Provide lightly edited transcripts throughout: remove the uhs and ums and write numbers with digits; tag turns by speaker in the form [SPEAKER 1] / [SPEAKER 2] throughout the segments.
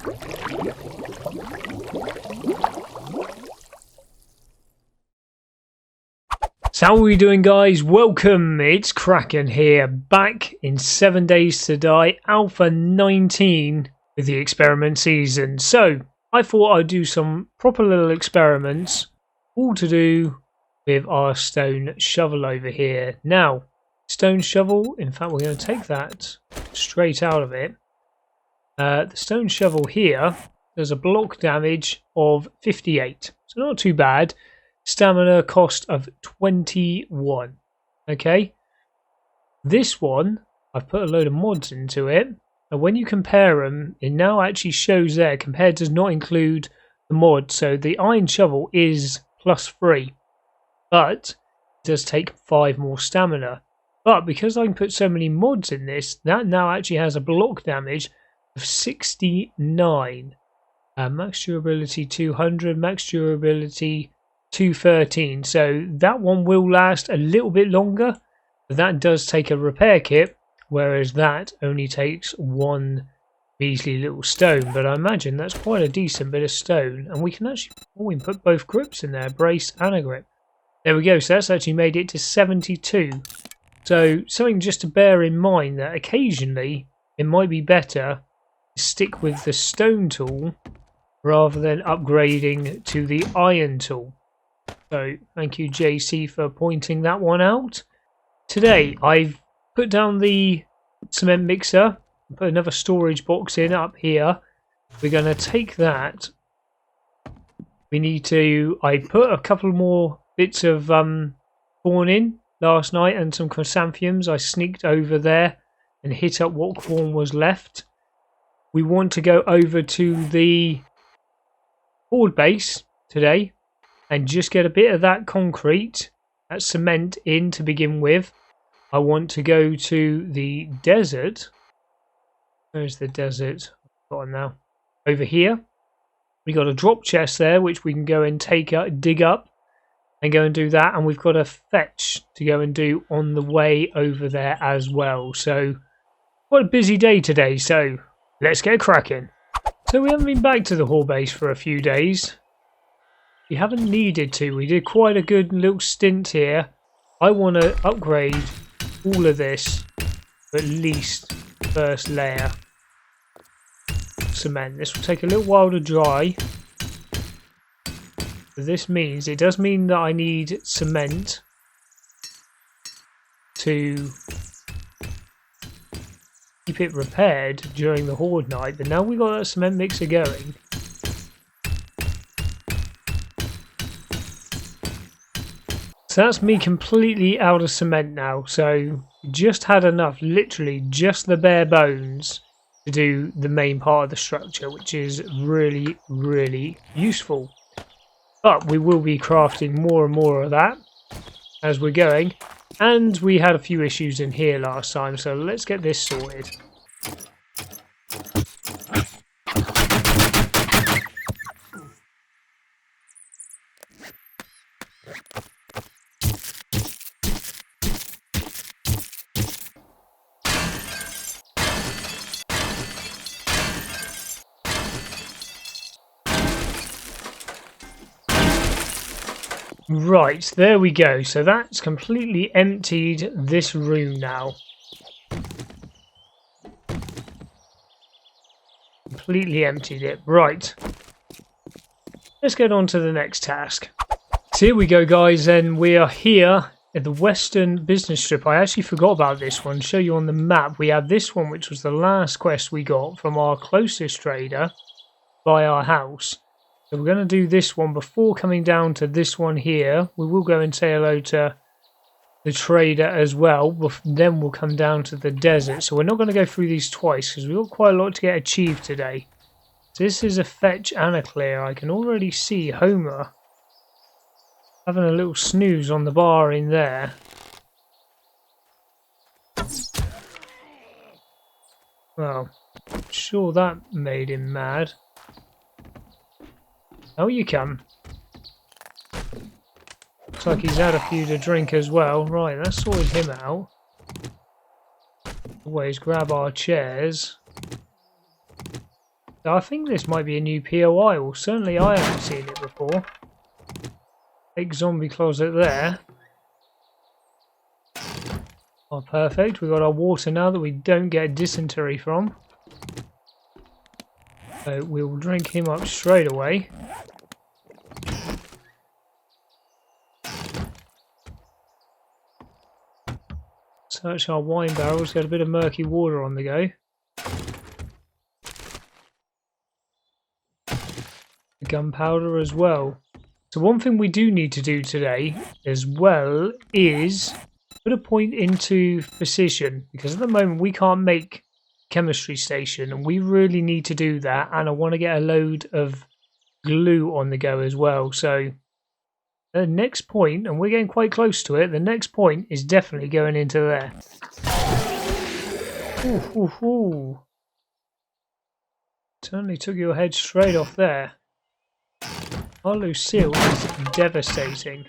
[SPEAKER 1] So how are we doing, guys? Welcome, it's Kraken here, back in 7 Days to Die Alpha 19 with the experiment season. So I thought I'd do some proper little experiments, all to do with our stone shovel over here. Now, stone shovel, in fact we're going to take that straight out of it. The stone shovel here does a block damage of 58, so not too bad. Stamina cost of 21. Okay, this one I've put a load of mods into it, and when you compare them, it now actually shows there compared does not include the mod. So the iron shovel is +3, but it does take 5 more stamina. But because I can put so many mods in this, that now actually has a block damage of 69. Max durability 200, max durability 213, so that one will last a little bit longer, but that does take a repair kit, whereas that only takes one measly little stone. But I imagine that's quite a decent bit of stone, and we can actually put both grips in there, brace and a grip. There we go, so that's actually made it to 72. So something just to bear in mind, that occasionally it might be better to stick with the stone tool rather than upgrading to the iron tool. So thank you, JC, for pointing that one out. Today I've put down the cement mixer, put another storage box in up here. We're going to take that. I put a couple more bits of corn in last night and some chrysanthemums. I sneaked over there and hit up what corn was left. We want to go over to the board base today and just get a bit of that concrete, that cement in to begin with. I want to go to the desert. Where's the desert? I've forgotten now. Over here. We got a drop chest there, which we can go and dig up and go and do that. And we've got a fetch to go and do on the way over there as well. So, quite a busy day today. So, let's get cracking. So we haven't been back to the hall base for a few days. We haven't needed to. We did quite a good little stint here. I want to upgrade all of this to at least first layer of cement. This will take a little while to dry. But this means, it does mean that I need cement to keep it repaired during the horde night. But now we've got that cement mixer going, so that's me completely out of cement now. So just had enough, literally just the bare bones to do the main part of the structure, which is really, really useful. But we will be crafting more and more of that as we're going. And we had a few issues in here last time, so let's get this sorted. Right, there we go. So that's completely emptied this room now. Completely emptied it. Right. Let's get on to the next task. So here we go, guys, and we are here at the Western Business Strip. I actually forgot about this one. Show you on the map. We have this one, which was the last quest we got from our closest trader by our house. So we're going to do this one before coming down to this one here. We will go and say hello to the trader as well. Then we'll come down to the desert. So we're not going to go through these twice because we've got quite a lot to get achieved today. So this is a fetch and a clear. I can already see Homer having a little snooze on the bar in there. Well, I'm sure that made him mad. Oh, you come. Looks like he's had a few to drink as well. Right, that sorted him out. Always grab our chairs. I think this might be a new POI, or certainly I haven't seen it before. Big zombie closet there. Oh, perfect. We've got our water now that we don't get dysentery from. So we'll drink him up straight away. Search our wine barrels, get a bit of murky water on the go. Gunpowder as well. So one thing we do need to do today as well is put a point into precision, because at the moment we can't make chemistry station and we really need to do that, and I want to get a load of glue on the go as well. So the next point, and we're getting quite close to it, the next point is definitely going into there. Ooh, ooh, ooh. Certainly took your head straight off there. Our Lucille is devastating.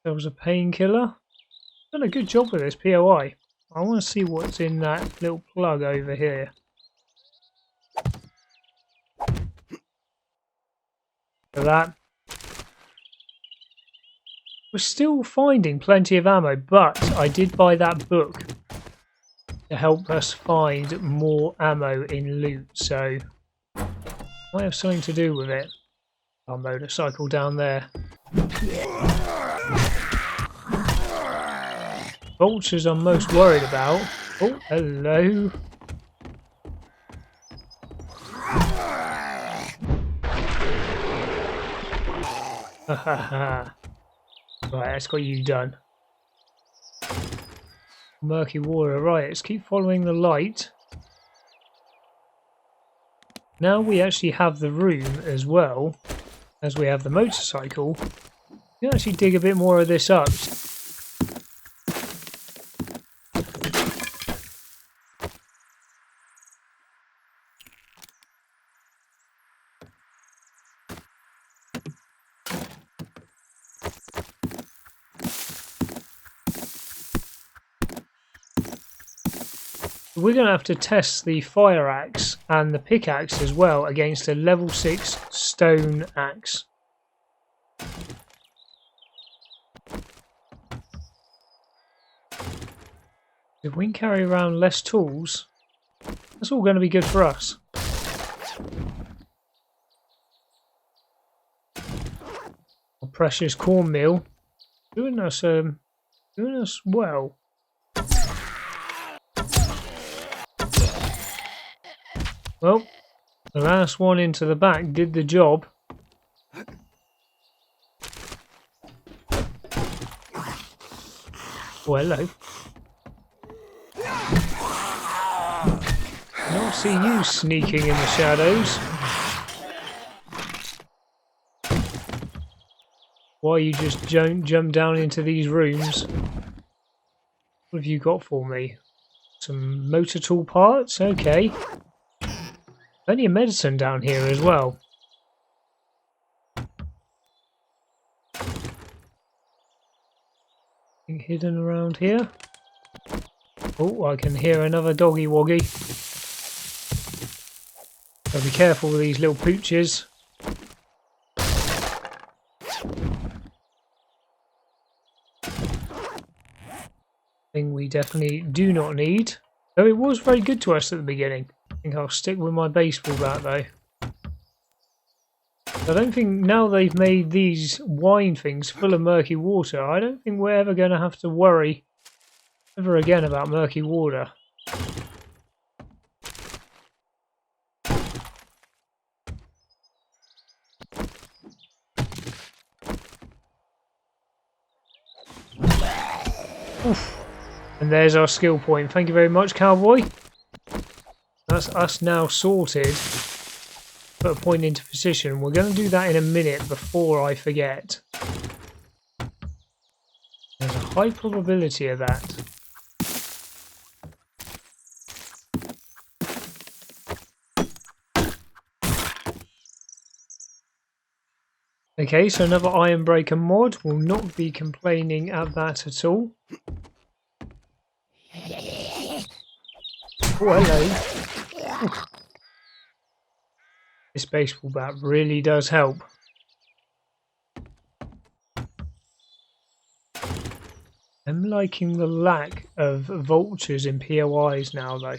[SPEAKER 1] There was a painkiller. Done a good job with this POI. I want to see what's in that little plug over here. For that. We're still finding plenty of ammo, but I did buy that book to help us find more ammo in loot, so might have something to do with it. Our motorcycle down there. Vultures I'm most worried about. Oh, hello. Ha ha ha. Right, that's got you done. Murky water. Right, let's keep following the light. Now we actually have the room as well as we have the motorcycle. We can actually dig a bit more of this up. We're going to have to test the fire axe and the pickaxe as well against a level 6 stone axe. If we can carry around less tools, that's all going to be good for us. Our precious cornmeal doing us well. Well, the last one into the back did the job. Oh, hello. Not see you sneaking in the shadows. Why you just don't jump down into these rooms? What have you got for me? Some motor tool parts? Okay. Plenty of medicine down here as well. Anything hidden around here? Oh, I can hear another doggy woggy. So be careful with these little pooches. Thing we definitely do not need. Though it was very good to us at the beginning. I think I'll stick with my baseball bat though. I don't think now they've made these wine things full of murky water, I don't think we're ever going to have to worry ever again about murky water. Oof. And there's our skill point. Thank you very much, cowboy. That's us now sorted. Put a point into position. We're going to do that in a minute before I forget. There's a high probability of that. Okay, so another Iron Breaker mod. Will not be complaining at that at all. Oh, hello. Oof. This baseball bat really does help. I'm liking the lack of vultures in POIs now, though.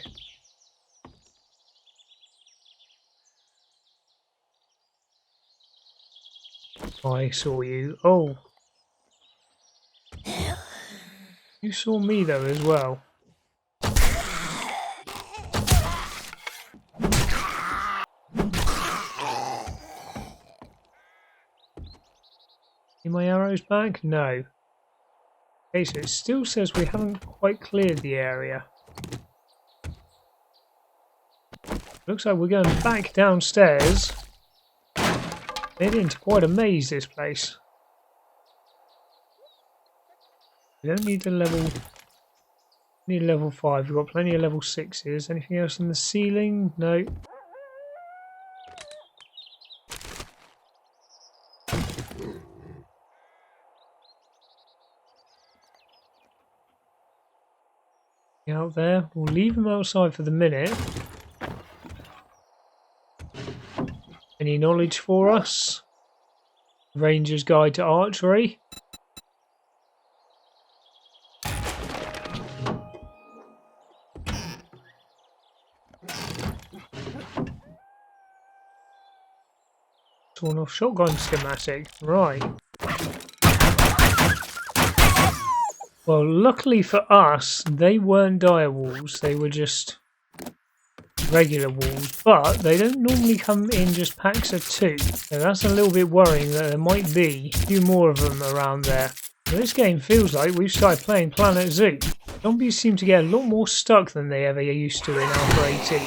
[SPEAKER 1] I saw you. Oh. You saw me, though, as well. Need my arrows back? No. Okay, so it still says we haven't quite cleared the area. Looks like we're going back downstairs. Made it into quite a maze, this place. We don't need a level... Need level 5. We've got plenty of level 6s. Anything else in the ceiling? No. Out there. We'll leave them outside for the minute. Any knowledge for us? Ranger's Guide to Archery. Torn off shotgun schematic. Right. Well, luckily for us, they weren't dire walls. They were just regular walls. But they don't normally come in just packs of 2. So that's a little bit worrying that there might be a few more of them around there. Now, this game feels like we've started playing Planet Zoo. Zombies seem to get a lot more stuck than they ever used to in Alpha 18.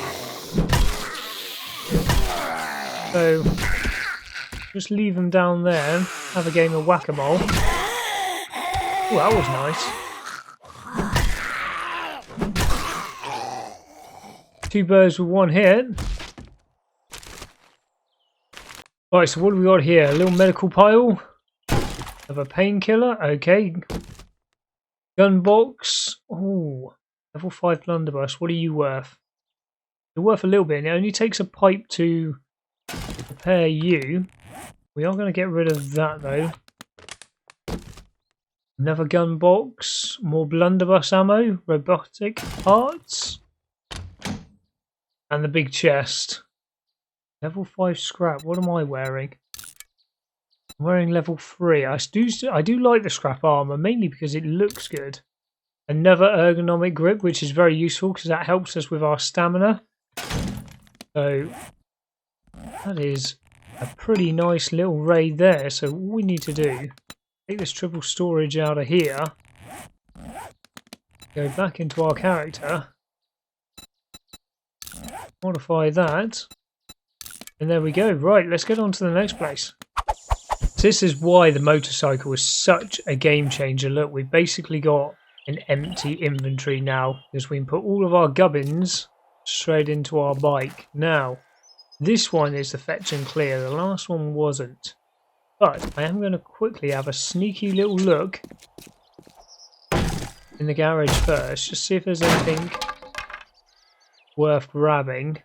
[SPEAKER 1] So, just leave them down there, have a game of whack-a-mole. Oh, that was nice. 2 birds with 1 hit. Right, so what do we got here? A little medical pile of a painkiller. Okay. Gun box. Oh, level 5 blunderbuss. What are you worth? You're worth a little bit. It only takes a pipe to repair you. We are going to get rid of that though. Another gun box, more blunderbuss ammo, robotic parts, and the big chest. Level 5 scrap. What am I wearing? I'm wearing level 3. I do like the scrap armor, mainly because it looks good. Another ergonomic grip, which is very useful because that helps us with our stamina. So that is a pretty nice little raid there. So all we need to do, take this triple storage out of here, go back into our character, modify that, and there we go. Right, let's get on to the next place. This is why the motorcycle is such a game changer. Look, we've basically got an empty inventory now because we can put all of our gubbins straight into our bike. Now, this one is the fetch and clear. The last one wasn't. But I am going to quickly have a sneaky little look in the garage first, just see if there's anything worth grabbing.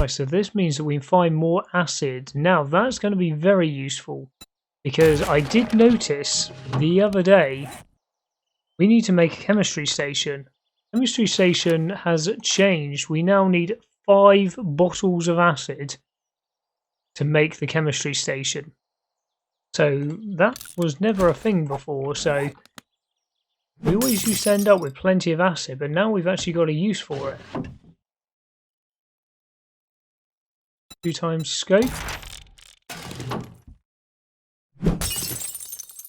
[SPEAKER 1] nice. So this means that we can find more acid. Now that's going to be very useful because I did notice the other day we need to make a chemistry station. Chemistry station has changed. We now need 5 bottles of acid to make the chemistry station. So that was never a thing before. So we always used to end up with plenty of acid, but now we've actually got a use for it. 2 times scope.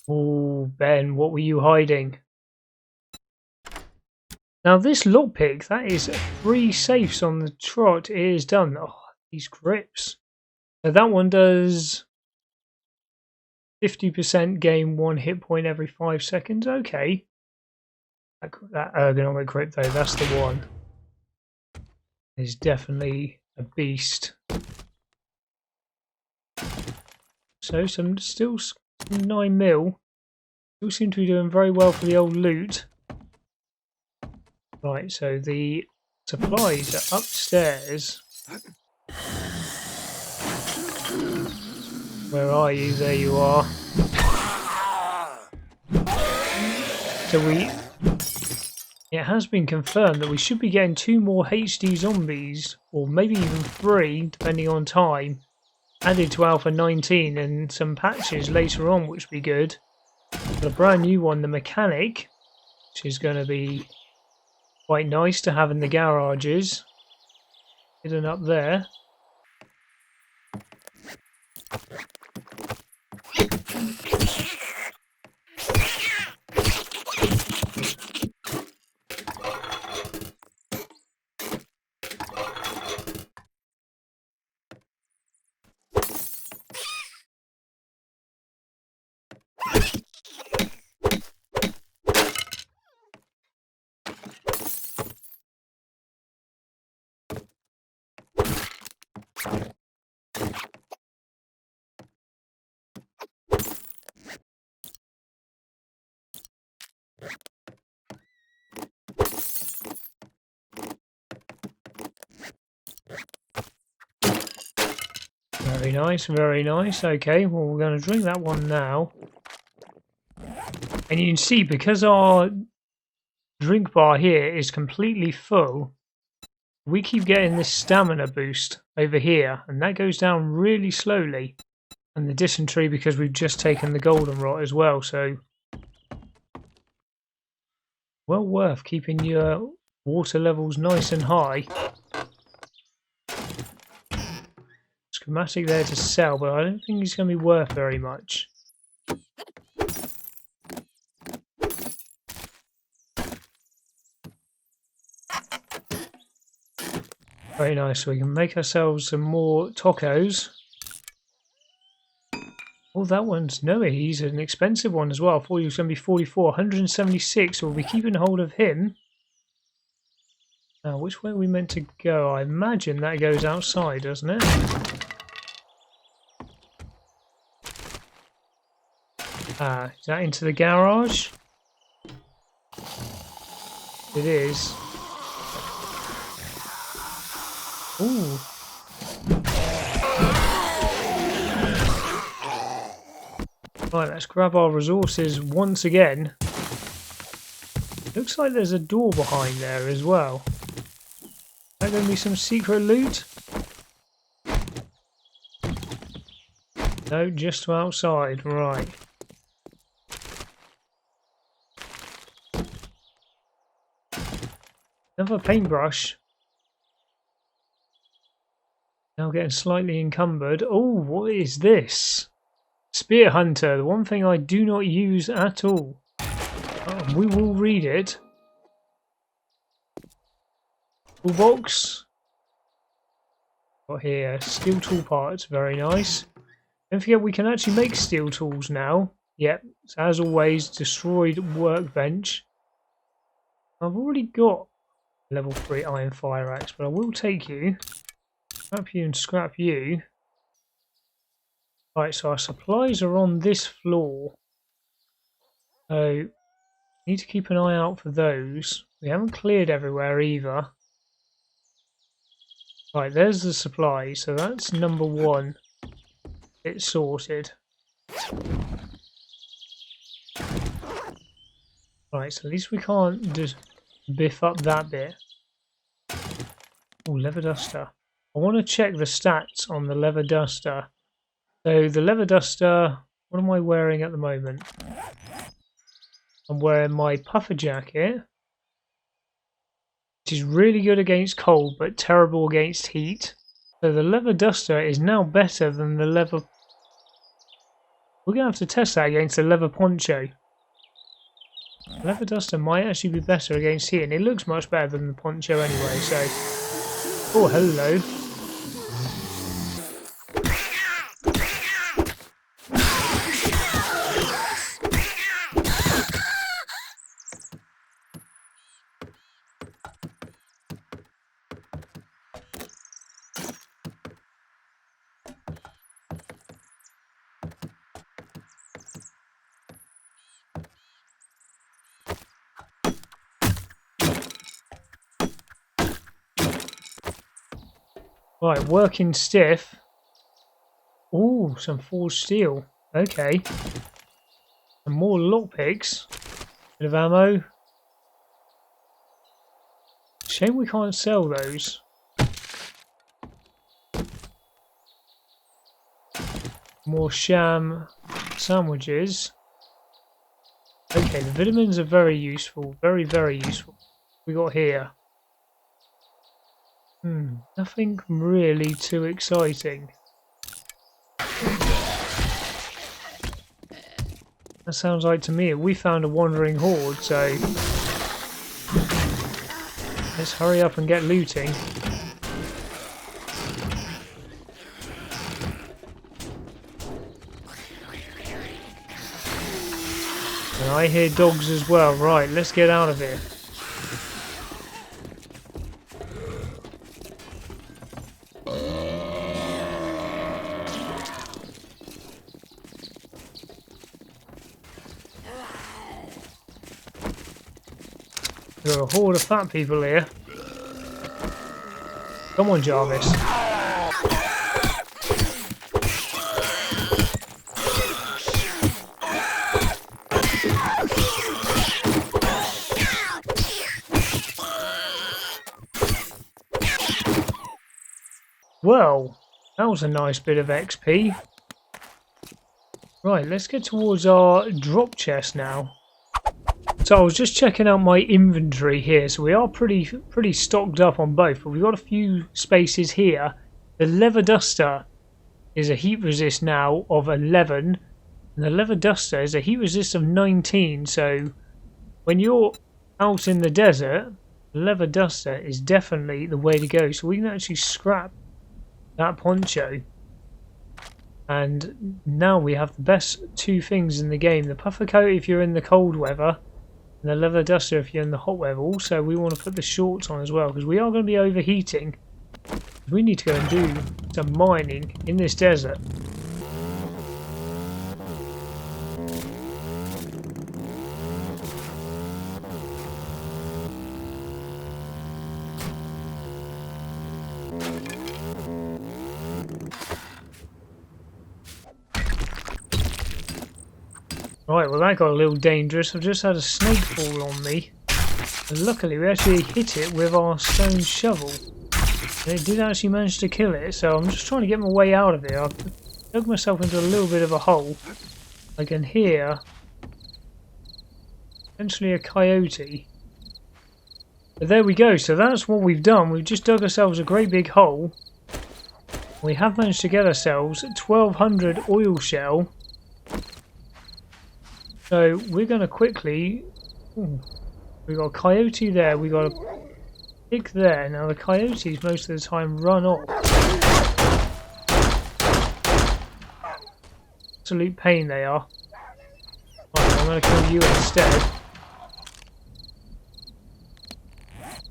[SPEAKER 1] Oh, Ben, what were you hiding? Now this lockpick, that is 3 safes on the trot. It is done. Oh, these grips. So that one does 50% gain 1 hit point every 5 seconds. Okay. That ergonomic grip though, that's the one. Is definitely a beast. So still some 9mm. Still seem to be doing very well for the old loot. Right, so the supplies are upstairs. Where are you? There you are. So it has been confirmed that we should be getting 2 more HD zombies, or maybe even 3, depending on time, added to Alpha 19 and some patches later on, which would be good. Got a brand new one, the mechanic, which is going to be quite nice to have in the garages. Hidden up there. Very nice, very nice. Okay, well we're going to drink that one now. And you can see, because our drink bar here is completely full, we keep getting this stamina boost over here, and that goes down really slowly. And the dysentery, because we've just taken the goldenrod as well, so well worth keeping your water levels nice and high. Schematic there to sell, but I don't think it's going to be worth very much. Very nice, so we can make ourselves some more tacos. Oh, that one's no, he's an expensive one as well. I thought he was going to be 44, 176, so we'll be keeping hold of him. Now, which way are we meant to go? I imagine that goes outside, doesn't it? Ah, is that into the garage? It is. Ooh. Right, let's grab our resources once again. Looks like there's a door behind there as well. Is that going to be some secret loot? No, just to outside, right. Another paintbrush. Now getting slightly encumbered. Oh, what is this? Spear Hunter, the one thing I do not use at all. We will read it. Toolbox. Got here steel tool parts, very nice. Don't forget we can actually make steel tools now. Yep, so as always, destroyed workbench. I've already got level 3 iron fire axe, but I will take you. Scrap you and scrap you. Right, so our supplies are on this floor. So, need to keep an eye out for those. We haven't cleared everywhere either. Right, there's the supply, so that's number one. It's sorted. Right, so at least we can't just biff up that bit. Oh, leather duster. I want to check the stats on the leather duster. So the leather duster, what am I wearing at the moment? I'm wearing my puffer jacket, which is really good against cold, but terrible against heat. So the leather duster is now better than the leather... We're going to have to test that against the leather poncho. Leather duster might actually be better against heat, and it looks much better than the poncho anyway, so... Oh, hello. Right, working stiff. Ooh, some forged steel. Okay. And more lockpicks. Bit of ammo. Shame we can't sell those. More sham sandwiches. Okay, the vitamins are very useful. Very, very useful. We got here. Nothing really too exciting. That sounds like to me we found a wandering horde, so let's hurry up and get looting. And I hear dogs as well. Right, let's get out of here. There are a horde of fat people here. Come on, Jarvis. Well, that was a nice bit of XP. Right, let's get towards our drop chest now. So I was just checking out my inventory here. So we are pretty stocked up on both, but we've got a few spaces here. The leather duster is a heat resist now of 11, and the leather duster is a heat resist of 19. So when you're out in the desert, the leather duster is definitely the way to go. So we can actually scrap that poncho. And now we have the best two things in the game. The puffer coat if you're in the cold weather, and the leather duster if you're in the hot weather. Also, we want to put the shorts on as well, because we are going to be overheating. We need to go and do some mining in this desert. Right, well that got a little dangerous. I've just had a snake fall on me. And luckily we actually hit it with our stone shovel. And it did actually manage to kill it, so I'm just trying to get my way out of here. I've dug myself into a little bit of a hole. I can hear potentially a coyote. But there we go, so that's what we've done. We've just dug ourselves a great big hole. We have managed to get ourselves 1200 oil shell. So we're going to quickly... Ooh, we got a coyote there, we got a pig there. Now the coyotes most of the time run off. Absolute pain they are. Right, I'm going to kill you instead.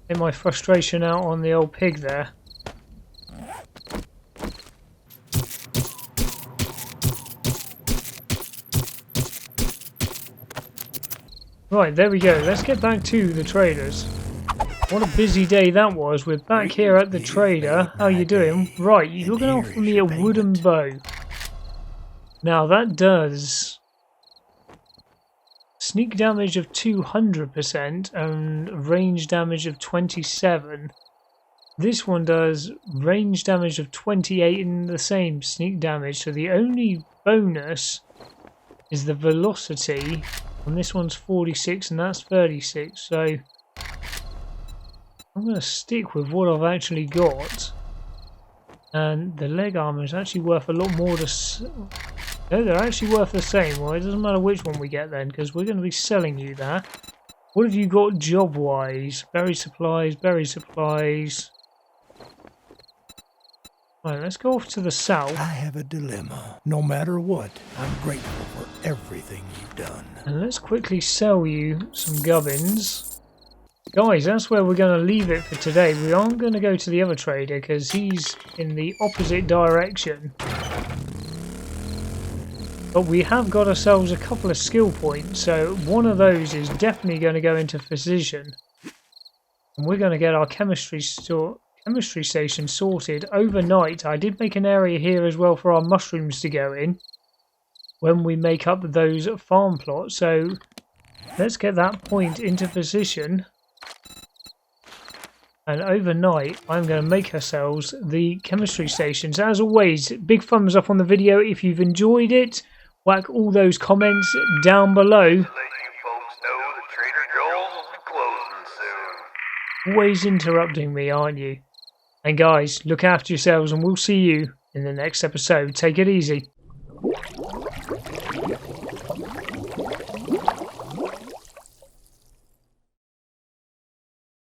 [SPEAKER 1] Get my frustration out on the old pig there. Right, there we go. Let's get back to the traders. What a busy day that was. We're back here at the trader. How you doing? Right, you're going to offer me a wooden bow. Now that does sneak damage of 200% and range damage of 27. This one does range damage of 28 and the same sneak damage. So the only bonus is the velocity. And this one's 46 and that's 36. So I'm going to stick with what I've actually got. And the leg armor is actually worth a lot more to... No, they're actually worth the same. Well, it doesn't matter which one we get then, because we're going to be selling you that. What have you got job-wise? Berry supplies, berry supplies. Right, let's go off to the south.
[SPEAKER 2] I have a dilemma. No matter what, I'm grateful for everything you've done.
[SPEAKER 1] And let's quickly sell you some gubbins. Guys, that's where we're going to leave it for today. We aren't going to go to the other trader because he's in the opposite direction. But we have got ourselves a couple of skill points, so one of those is definitely going to go into physician. And we're going to get our chemistry station sorted overnight. I did make an area here as well for our mushrooms to go in when we make up those farm plots. So let's get that point into physician. And overnight, I'm going to make ourselves the chemistry stations. As always, big thumbs up on the video if you've enjoyed it. Whack all those comments down below.
[SPEAKER 3] Let you folks know that Trader Joel's will be closing soon.
[SPEAKER 1] Always interrupting me, aren't you? And guys, look after yourselves and we'll see you in the next episode. Take it easy.